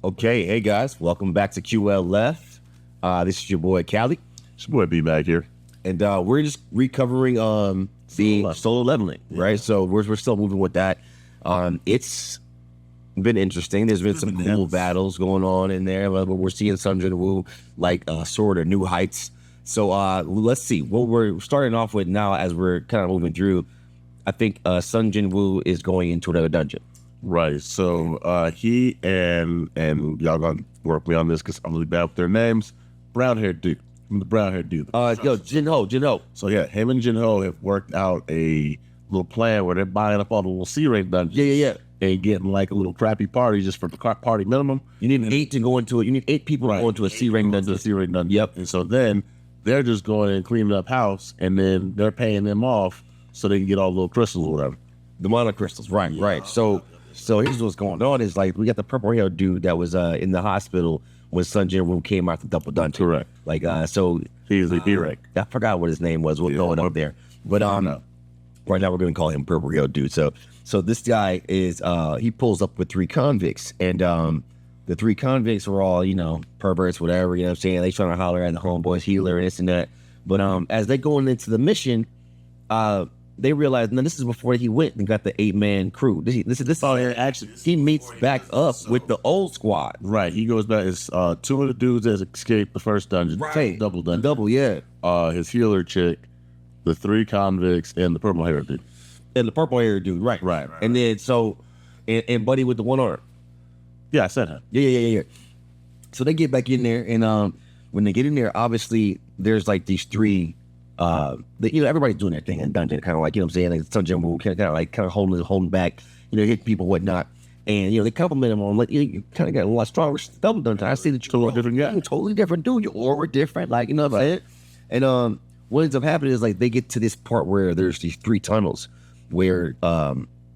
Okay, hey guys, welcome back to QL Left. This is your boy Callie, It's your boy B back here. and we're just recovering the solo leveling, right? So we're still moving with that. It's been interesting. There's been some cool battles going on in there. We're seeing Sung Jimwoo soar to new heights. So let's see what we're starting off with now as we're kind of moving through. I think Sung Jimwoo is going into another dungeon. Right. So he and y'all gonna work me on this because I'm really bad with their names. Brown haired dude. I'm the brown haired dude. Jinho. So yeah, him and Jinho have worked out a little plan where they're buying up all the little C-rank dungeons. Yeah. And getting like a little crappy party just for the party minimum. You need 8 to go into it. You need 8 people to go into a C-rank dungeon. C-rank dungeon. Yep. And so then they're just going and cleaning up house, and then they're paying them off so they can get all the little crystals or whatever. The mana crystals, right. So here's what's going on is like we got the purple hair dude that was in the hospital when Sung Jimwoo came out the double dungeon. Correct. So He's a B-rank. I forgot what his name was. What's going up there? But right now we're gonna call him purple hair dude. So this guy is he pulls up with 3 convicts, and the 3 convicts were all perverts, whatever. You know what I'm saying? They trying to holler at the homeboy's healer and this and that. But as they going into the mission, they realized, no, this is before he went and got the 8-man crew. He meets back up with the old squad. Right, he goes back. It's 2 of the dudes that escaped the first dungeon, Right. double dungeon. Double, yeah. His healer chick, the 3 convicts, and the purple hair dude. And the purple hair dude, right. And then and Buddy with the 1 arm. Yeah, I said him. Yeah. So they get back in there, and when they get in there, obviously there's like these 3. Everybody's doing their thing in dungeon, kind of like, you know what I'm saying, like Sung Jimwoo kind of holding back, hitting people, whatnot. And they compliment him on like you kind of got a lot stronger double dungeon. I see that you're Totally different guy. totally different dude. Your aura different, like, you know what I'm saying. And what ends up happening is like they get to this part where there's these 3 tunnels where you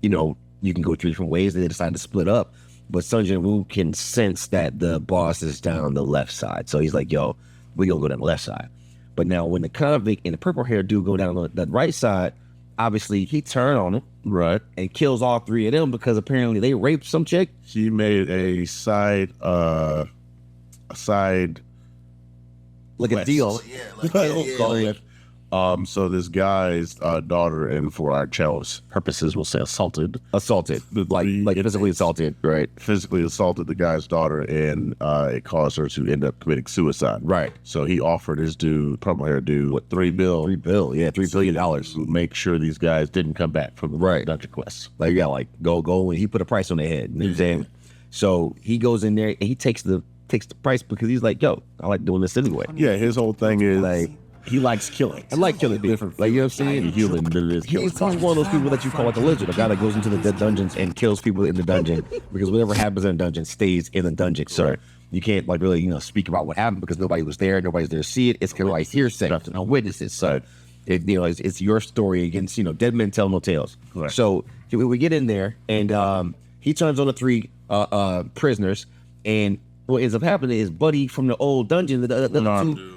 can go 3 different ways. They decide to split up, but Sung Jimwoo can sense that the boss is down the left side, so he's like, "Yo, we gonna go down the left side." But now when the convict and the purple hair dude go down the right side, obviously he turned on him, right, and kills all 3 of them because apparently they raped some chick. He made a side Like quest. a deal. So this guy's daughter, and for our channel's purposes, we'll say assaulted, like physically assaulted, right? physically assaulted the guy's daughter, and it caused her to end up committing suicide. Right. So he offered his dude, purple hair dude, $3 billion $3 billion. to make sure these guys didn't come back from the dungeon quests. Go, and he put a price on their head. You know what I'm saying? So he goes in there and he takes the price because he's like, "Yo, I like doing this anyway." Yeah, his whole thing is he likes killing. I like killing people. Like, you know what I'm saying? He's He's one of those people that you call like a lizard, a guy that goes into the dead dungeons and kills people in the dungeon because whatever happens in a dungeon stays in the dungeon. So Right. you can't really speak about what happened because nobody was there, nobody's there to see it. It's kind of like hearsay, no witnesses. So it's your story against dead men tell no tales. Right. So we get in there and he turns on the 3 prisoners, and what ends up happening is Buddy from the old dungeon,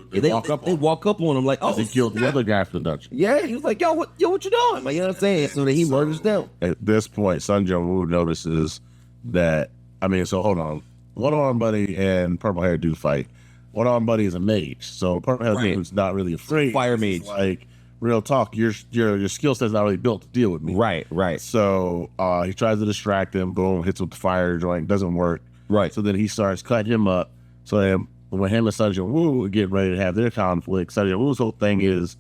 they walk up on him like, "Oh, he killed the other guy from the dungeon." yeah." He was like, "Yo, what you doing?" Like, you know what I'm saying? So then he murders them. At this point, Sung Jimwoo notices that. So hold on. One arm Buddy and purple hair dude fight. One arm Buddy is a mage, so purple hair dude's not really afraid. Fire mage. Like, real talk, your skill set's not really built to deal with me. Right. So he tries to distract him. Boom, hits with the fire joint. Doesn't work. Right. So then he starts cutting him up. So then when him and Sung Jimwoo get ready to have their conflict, Sung Jimwoo's whole thing is,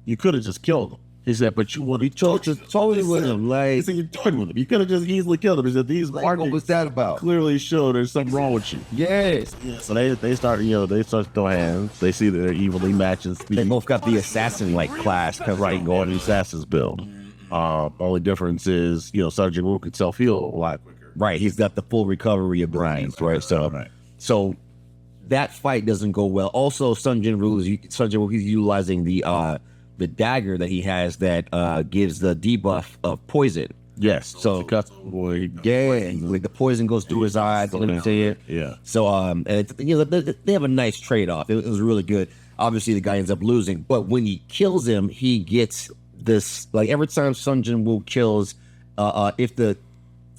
you could have just killed him. He said, but you want to totally with him. Like, he said, you're toying with him. You could have just easily killed him. He said, these what was that about? clearly show there's something wrong with you. Yes. Yeah, so they start throwing hands. They see that they're evenly matching speed. They both got the assassin class, kind of Right, going to Assassin's build. Only difference is, Sung Jimwoo could self-heal a lot quicker. Right. He's got the full recovery abilities, right? So that fight doesn't go well. Also, Sung Jimwoo, he's utilizing the dagger that he has that gives the debuff of poison. Yes. So like the poison goes through his eyes. Let me tell you. Yeah. So and they have a nice trade off. It was really good. Obviously, the guy ends up losing, but when he kills him, he gets this. Like every time Sung Jimwoo kills,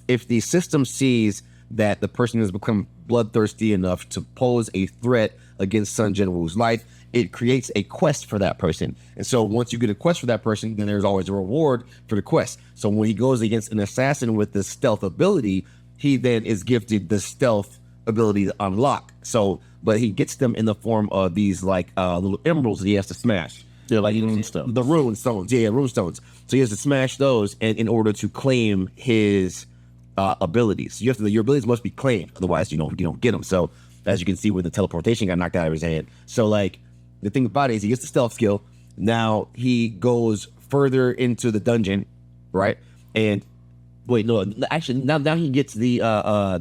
if the system sees that the person has become bloodthirsty enough to pose a threat against Sung Jimwoo's life, it creates a quest for that person. And so once you get a quest for that person, then there's always a reward for the quest. So when he goes against an assassin with the stealth ability, he then is gifted the stealth ability to unlock. So, but he gets them in the form of these like little emeralds that he has to smash. Yeah, like rune stones. The rune stones. Yeah, rune stones. So he has to smash those in order to claim his abilities. You have to, your abilities must be claimed, otherwise you don't get them. So as you can see, when the teleportation got knocked out of his hand. So like the thing about it is he gets the stealth skill. Now he goes further into the dungeon, right? And wait, no, actually now he gets the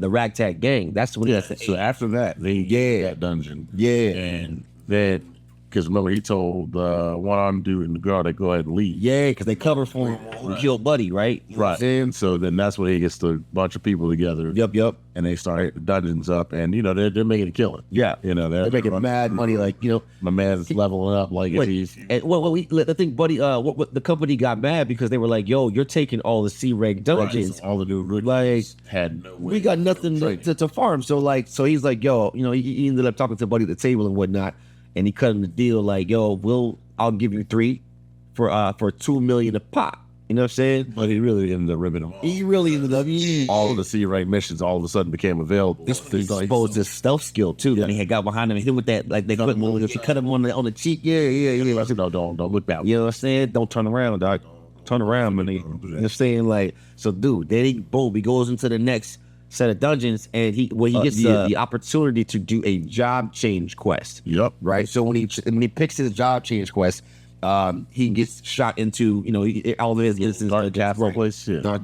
ragtag gang. That's when so after that they get that dungeon. Yeah. And then because remember he told the one-armed dude and the girl to go ahead and leave. Yeah, because they cover for him who killed Buddy, right? You know what I'm saying? So then that's when he gets the bunch of people together. Yep. And they start hitting the dungeons up, and you know they're making a killing. Yeah, you know they're making mad money. Like, you know, my man's leveling up like if he's. And the thing, Buddy, what the company got mad because they were like, "Yo, you're taking all the C-reg dungeons, all the new like had no way. We got nothing to farm." So he's like, "Yo, you know," he ended up talking to Buddy at the table and whatnot, and he cut him the deal like, "Yo, I'll give you 3 for $2 million a pop." You know what I'm saying? But he really ended up ripping them off. He really ended up. All of the C-rank missions all of a sudden became available. This exposed his stealth skill too. Yeah. And he had got behind him and hit him with that, like they cut him if you cut him on the cheek. Yeah. I said, no, don't look back. You know what I'm saying? Don't turn around, dog. Turn around, man. You know what I'm saying? Like, so dude, then he goes into the next set of dungeons, and he gets the opportunity to do a job change quest. Yep. Right. So when he picks his job change quest, he gets shot into, you know, all of his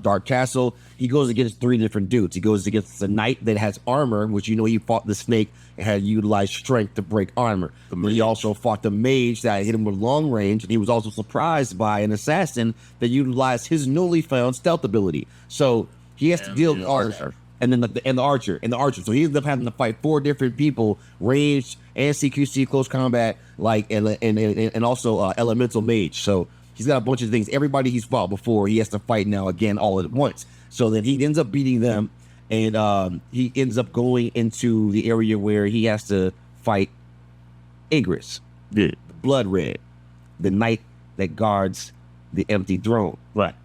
dark castle. He goes against 3 different dudes. He goes against the knight that has armor, which, you know, he fought the snake and had utilized strength to break armor. He also fought the mage that hit him with long range, and he was also surprised by an assassin that utilized his newly found stealth ability. So he has to deal with archer. And then the archer. So he ends up having to fight 4 different people, ranged and CQC, close combat, like and also elemental mage. So he's got a bunch of things. Everybody he's fought before, he has to fight now again all at once. So then he ends up beating them, and he ends up going into the area where he has to fight Igris, the Blood Red, the knight that guards the empty throne. Right.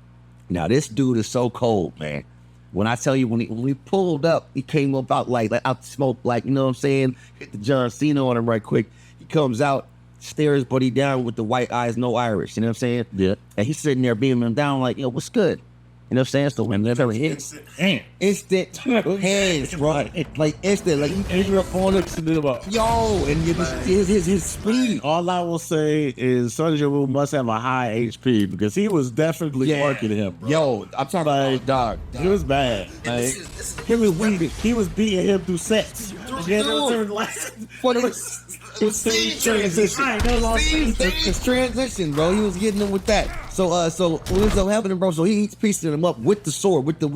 Now this dude is so cold, man. When I tell you, when we pulled up, he came up out like out the smoke, like, you know what I'm saying? Hit the John Cena on him right quick. He comes out, stares Buddy down with the white eyes, no iris. You know what I'm saying? Yeah. And he's sitting there beaming him down like, yo, what's good? You know what I'm saying? So when they're instant hands, bro. Like instant, like he came up on it. Yo, and his speed. All I will say is Sung Jimwoo must have a high HP because he was definitely working him, bro. Yo, I'm talking about dog. It was bad. Like, he was beating him through sets. It's transition, bro. He was getting him with that. So what ends up happening, bro? So he's piecing him up with the sword, with the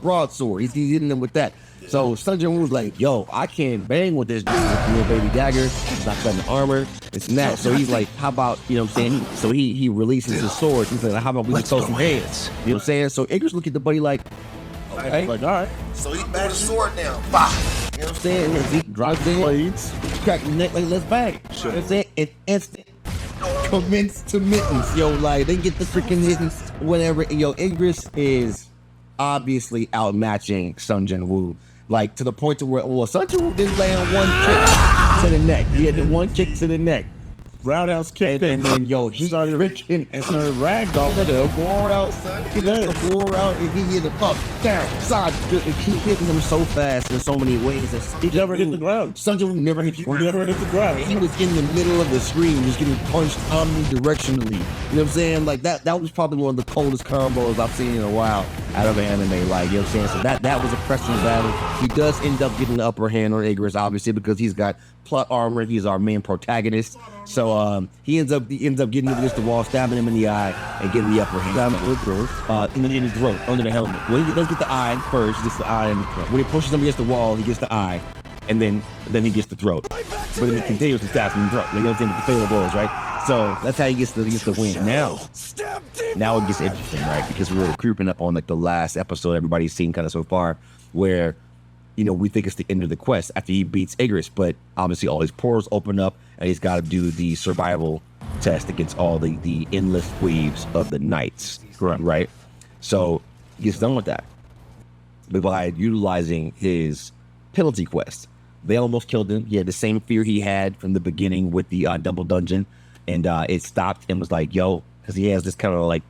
broadsword. He's hitting him with that. So Sung Jimwoo was like, "Yo, I can't bang with this dude with little baby dagger. He's not cutting the armor. It's not." So he's like, "How about, you know what I'm saying?" So he releases his sword. He's like, "How about we throw some hands?" You know what I'm saying? So Igris look at the buddy like, "Okay, like all right." So he threw the sword down. Bah. You know what I'm saying? He drops the blades, crack the neck, like, let's bang. Sure. You know what I'm saying? It's instant. Commence to mittens. Yo, like, they get the freaking mittens, whatever. Yo, Igris is obviously outmatching Sung Jimwoo. Like, to the point to where, well, Sung Jimwoo didn't land one kick to the neck. He had the one kick to the neck. Roundhouse kick, and then yo, he started reaching and started ragdoll. Four out, and he hit the up, down, side. He hitting him so fast in so many ways. He never hit the ground. Sung Jimwoo never hit the ground. Never hit the ground. He was in the middle of the screen, just getting punched omnidirectionally. You know what I'm saying? Like that was probably one of the coldest combos I've seen in a while out of an anime. Like, you know what I'm saying? So that was a pressing battle. He does end up getting the upper hand on Igris, obviously, because he's got plot armor. He's our main protagonist. So he ends up getting him against the wall, stabbing him in the eye, and getting the upper hand. In his throat, under the helmet. Well, he does get the eye first. He gets the eye in the throat. When he pushes him against the wall, he gets the eye, and then he gets the throat. But then he continues to stab him in the throat. You know what I'm saying? The fatal blows, right? So that's how he gets the win. Now it gets interesting, right? Because we're creeping up on like the last episode everybody's seen kind of so far, where we think it's the end of the quest after he beats Igris, but obviously all his portals open up and he's got to do the survival test against all the endless waves of the knights. Correct. Right? So he gets done with that by utilizing his penalty quest. They almost killed him. He had the same fear he had from the beginning with the double dungeon, and it stopped and was like, yo, because he has this kind of like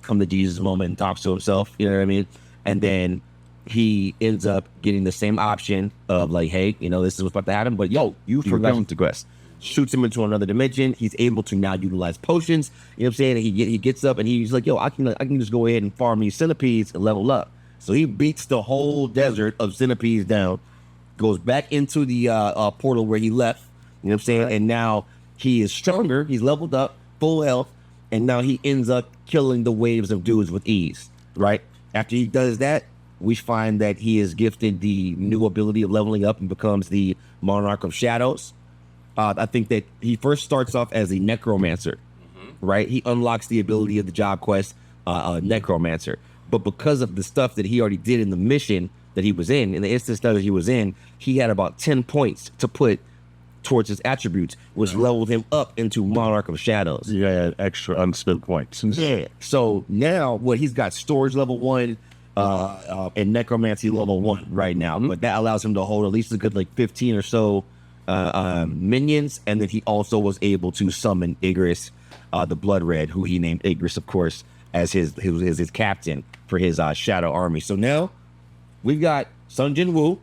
come to Jesus moment and talks to himself, you know what I mean? And then he ends up getting the same option of like, hey, this is what's about to happen, but yo, you forgot the quest. Shoots him into another dimension. He's able to now utilize potions. You know what I'm saying? And he gets up and he's like, yo, I can just go ahead and farm these centipedes and level up. So he beats the whole desert of centipedes down, goes back into the portal where he left. You know what I'm saying? Right. And now he is stronger. He's leveled up, full health, and now he ends up killing the waves of dudes with ease. Right? After he does that, we find that he is gifted the new ability of leveling up and becomes the Monarch of Shadows. I think that he first starts off as a necromancer, right? He unlocks the ability of the job quest, necromancer. But because of the stuff that he already did in the mission that he was in the instance that he was in, he had about 10 points to put towards his attributes, which leveled him up into Monarch of Shadows. Yeah, extra unspent points. Yeah. So now, he's got storage level 1 and necromancy level 1 right now. But that allows him to hold at least a good 15 or so minions, and then he also was able to summon Igris, the Blood Red, who he named Igris, of course, as his captain for his shadow army. So now we've got Sung Jimwoo,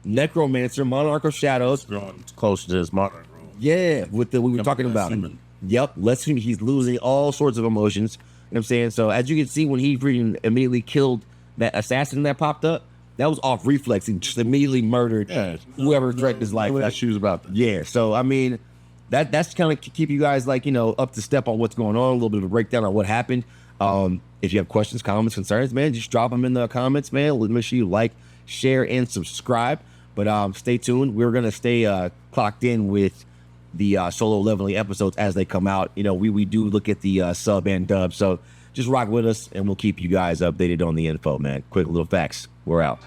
Necromancer, Monarch of Shadows, growing close to his monarch role. Yeah, with the we were talking about. Yep, he's losing all sorts of emotions. You know what I'm saying? So as you can see, when he immediately killed that assassin that popped up, that was off reflex. He just immediately murdered whoever threatened his life. That's shoes about that. Yeah. So I mean, that's kind of keep you guys up to step on what's going on. A little bit of a breakdown on what happened. If you have questions, comments, concerns, man, just drop them in the comments, man. Make sure you like, share, and subscribe. But stay tuned. We're gonna stay clocked in with the solo leveling episodes as they come out. We do look at the sub and dub. So just rock with us, and we'll keep you guys updated on the info, man. Quick little facts. We're out.